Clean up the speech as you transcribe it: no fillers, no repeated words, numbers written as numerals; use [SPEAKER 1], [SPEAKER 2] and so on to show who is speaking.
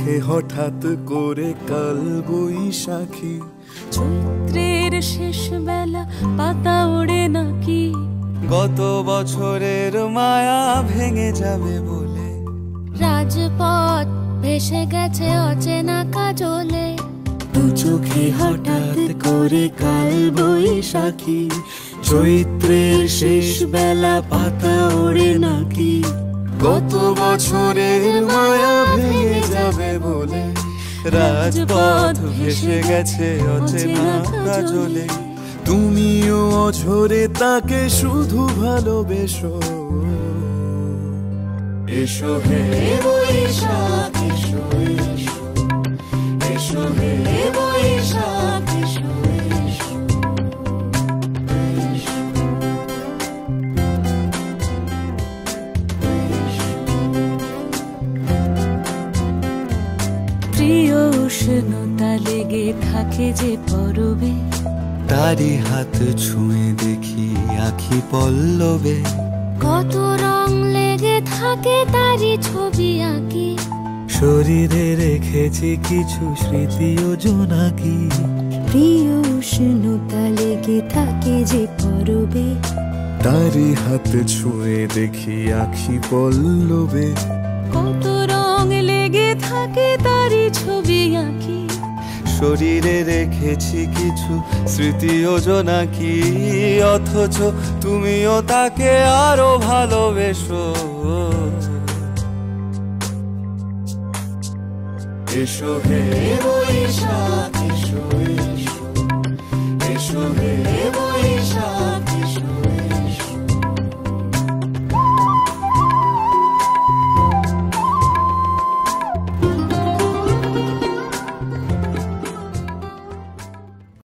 [SPEAKER 1] চোখে হঠাৎ করে কাল বৈশাখী,
[SPEAKER 2] চৈত্রের শেষ বেলা পাতা ওড়ে নাকি,
[SPEAKER 3] গত বছরের মায়া ভেঙে যাবে বলে,
[SPEAKER 2] রাজপথ ভেসে গেছে অচেনা কাজলে,
[SPEAKER 1] দু চোখে হঠাৎ করে কাল বৈশাখী, চৈত্রের শেষ বেলা পাতা ওড়ে নাকি, গত বছরের মায়া ভেঙে যাবে বলে,
[SPEAKER 3] রাজপথ ভেসে গেছে অচেনা কাজলে।
[SPEAKER 1] তুমিও অঝরে তাকে শুধু ভালোবেসো। এসো হে বৈশাখ এসো এসো, এসো হে বৈশাখ এসো এসো, এসো।
[SPEAKER 2] প্রিয় উষ্ণতা লেগে থাকে যে পরবে,
[SPEAKER 3] তারি হাত ছুঁয়ে দেখি আখি পল্লবে,
[SPEAKER 2] কত রং লেগে থাকে তারই ছবি আঁকি,
[SPEAKER 3] শরীরে রেখেছি কিছু স্মৃতি ও জোনাকি,
[SPEAKER 2] প্রিয় উষ্ণতা লেগে থাকে যে পরবে,
[SPEAKER 1] তারি হাত ছুঁয়ে দেখি আখি পল্লবে,
[SPEAKER 2] কত রং লেগে থাকে তারই ছবি আঁকি,
[SPEAKER 3] শরীরে রেখেছি কিছু স্মৃতি ও জোনাকি, অথচ তুমিও তাকে আরো ভালোবেসো।
[SPEAKER 1] এসো হে বৈশাখ এসো এসো, এসো হে